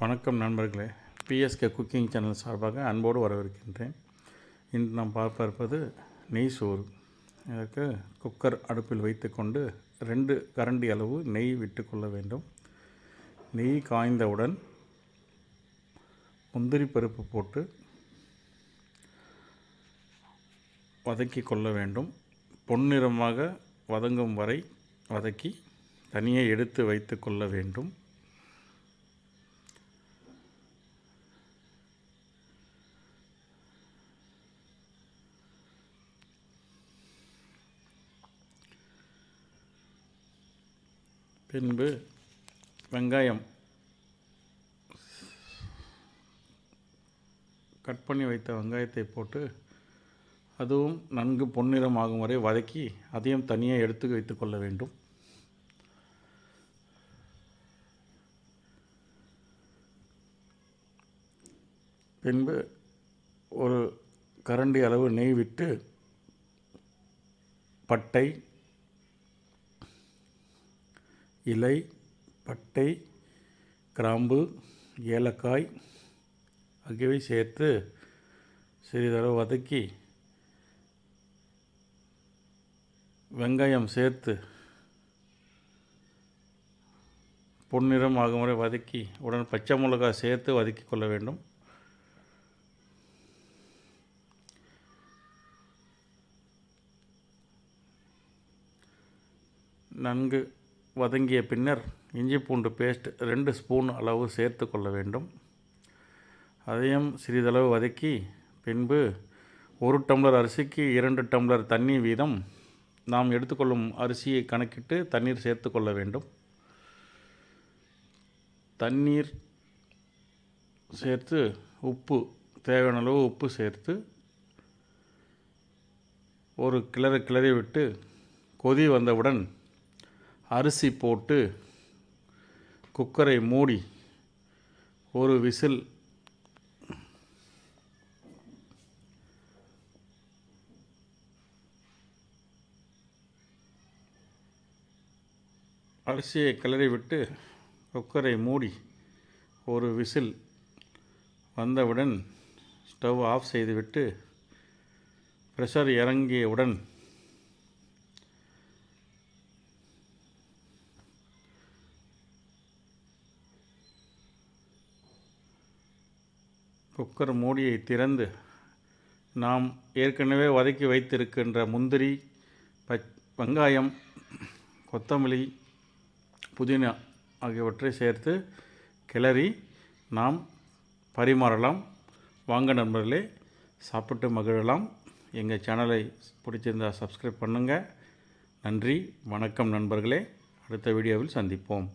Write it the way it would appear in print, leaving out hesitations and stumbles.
வணக்கம் நண்பர்களே, PSK cooking channel சார்பாக அன்போடு வரவேற்கின்றேன். இன்று நாம் பார்க்க இருப்பது நெய் சோறு. இதற்கு குக்கர் அடுப்பில் வைத்துக்கொண்டு 2 கரண்டி அளவு நெய் விட்டுக்கொள்ள வேண்டும். நெய் காய்ந்தவுடன் முந்திரி பருப்பு போட்டு வதக்கி கொள்ள வேண்டும். பொன்னிறமாக வதங்கும் வரை வதக்கி தனியே எடுத்து வைத்து கொள்ள வேண்டும். பின்பு வெங்காயம் கட் பண்ணி வைத்த வெங்காயத்தை போட்டு அதுவும் நன்கு பொன்னிறம் ஆகும் வரை வதக்கி அதையும் தனியாக எடுத்து வைத்து கொள்ள வேண்டும். பின்பு ஒரு கரண்டி அளவு நெய் விட்டு பட்டை, இலை, பட்டை, கிராம்பு, ஏலக்காய் ஆகியவை சேர்த்து சிறிதளவு வதக்கி வெங்காயம் சேர்த்து பொன்னிறம் ஆகும் வரை வதக்கி உடன் பச்சை மிளகாய் சேர்த்து வதக்கி கொள்ள வேண்டும். நன்கு வதங்கிய பின்னர் இஞ்சி பூண்டு பேஸ்ட் 2 ஸ்பூன் அளவு சேர்த்து கொள்ள வேண்டும். அதையும் சிறிதளவு வதக்கி பின்பு 1 டம்ளர் அரிசிக்கு 2 டம்ளர் தண்ணீர் வீதம் நாம் எடுத்துக்கொள்ளும் அரிசியை கணக்கிட்டு தண்ணீர் சேர்த்து கொள்ள வேண்டும். தண்ணீர் சேர்த்து உப்பு தேவையான அளவு உப்பு சேர்த்து ஒரு கிளறி விட்டு கொதி வந்தவுடன் அரிசி போட்டு குக்கரை மூடி ஒரு விசில் அரிசியை கிளறிவிட்டு குக்கரை மூடி ஒரு விசில் வந்தவுடன் ஸ்டவ் ஆஃப் செய்துவிட்டு ப்ரெஷர் இறங்கியவுடன் குக்கர் மூடியை திறந்து நாம் ஏற்கனவே வதக்கி வைத்திருக்கின்ற முந்திரி, வெங்காயம், கொத்தமல்லி, புதினா ஆகியவற்றை சேர்த்து கிளறி நாம் பரிமாறலாம். வாங்க நண்பர்களே, சாப்பிட்டு மகிழலாம். எங்கள் சேனலை பிடிச்சிருந்தால் சப்ஸ்கிரைப் பண்ணுங்கள். நன்றி, வணக்கம் நண்பர்களே. அடுத்த வீடியோவில் சந்திப்போம்.